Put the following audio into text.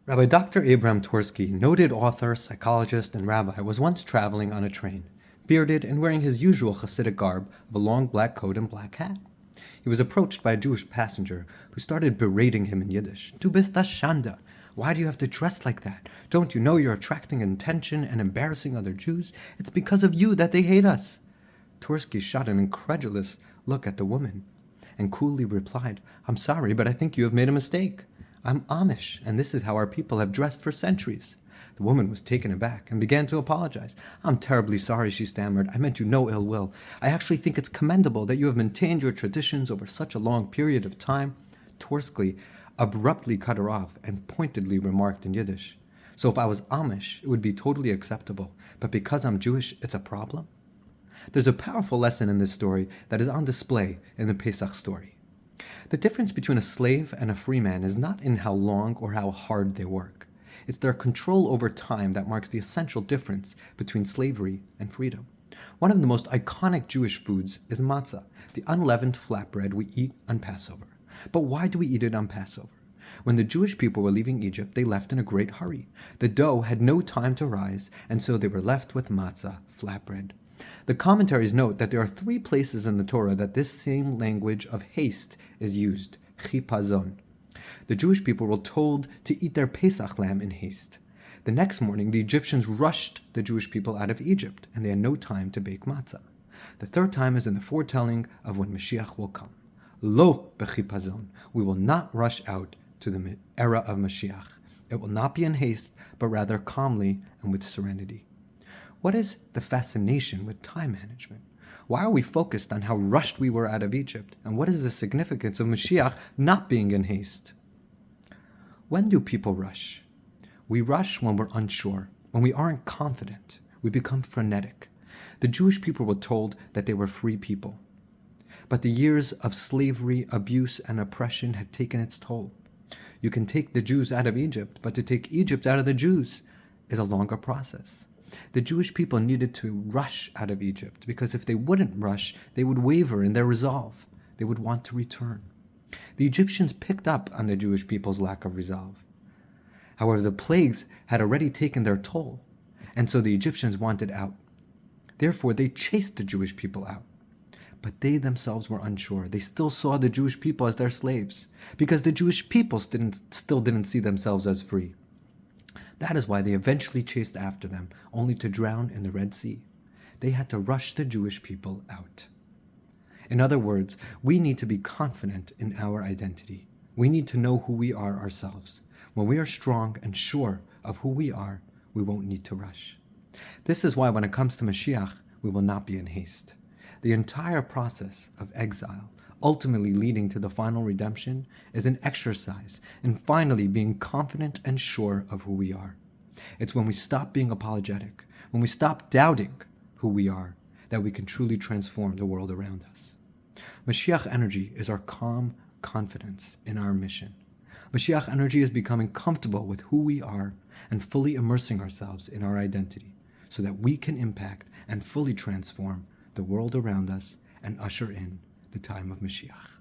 Rabbi Dr. Abram Twersky, noted author, psychologist, and rabbi, was once traveling on a train, bearded and wearing his usual Hasidic garb of a long black coat and black hat. He was approached by a Jewish passenger who started berating him in Yiddish. Du bist a Shanda. Why do you have to dress like that? Don't you know you're attracting attention and embarrassing other Jews? It's because of you that they hate us. Twersky shot an incredulous look at the woman and coolly replied, I'm sorry, but I think you have made a mistake. I'm Amish, and this is how our people have dressed for centuries. The woman was taken aback and began to apologize. I'm terribly sorry, she stammered. I meant you no ill will. I actually think it's commendable that you have maintained your traditions over such a long period of time. Twersky abruptly cut her off and pointedly remarked in Yiddish, so if I was Amish, it would be totally acceptable, but because I'm Jewish, it's a problem? There's a powerful lesson in this story that is on display in the Pesach story. The difference between a slave and a free man is not in how long or how hard they work. It's their control over time that marks the essential difference between slavery and freedom. One of the most iconic Jewish foods is matzah, the unleavened flatbread we eat on Passover. But why do we eat it on Passover? When the Jewish people were leaving Egypt, they left in a great hurry. The dough had no time to rise, and so they were left with matzah, flatbread. The commentaries note that there are 3 places in the Torah that this same language of haste is used, chipazon. The Jewish people were told to eat their Pesach lamb in haste. The next morning, the Egyptians rushed the Jewish people out of Egypt, and they had no time to bake matzah. The 3rd time is in the foretelling of when Moshiach will come. Lo bechipazon, we will not rush out to the era of Moshiach. It will not be in haste, but rather calmly and with serenity. What is the fascination with time management? Why are we focused on how rushed we were out of Egypt? And what is the significance of Moshiach not being in haste? When do people rush? We rush when we're unsure, when we aren't confident. We become frenetic. The Jewish people were told that they were free people. But the years of slavery, abuse, and oppression had taken its toll. You can take the Jews out of Egypt, but to take Egypt out of the Jews is a longer process. The Jewish people needed to rush out of Egypt because if they wouldn't rush, they would waver in their resolve. They would want to return. The Egyptians picked up on the Jewish people's lack of resolve. However, the plagues had already taken their toll, and so the Egyptians wanted out. Therefore, they chased the Jewish people out. But they themselves were unsure. They still saw the Jewish people as their slaves because the Jewish people still didn't see themselves as free. That is why they eventually chased after them, only to drown in the Red Sea. They had to rush the Jewish people out. In other words, we need to be confident in our identity. We need to know who we are ourselves. When we are strong and sure of who we are, we won't need to rush. This is why when it comes to Moshiach, we will not be in haste. The entire process of exile, ultimately leading to the final redemption, is an exercise in finally being confident and sure of who we are. It's when we stop being apologetic, when we stop doubting who we are, that we can truly transform the world around us. Moshiach energy is our calm confidence in our mission. Moshiach energy is becoming comfortable with who we are and fully immersing ourselves in our identity so that we can impact and fully transform the world around us and usher in the time of Moshiach.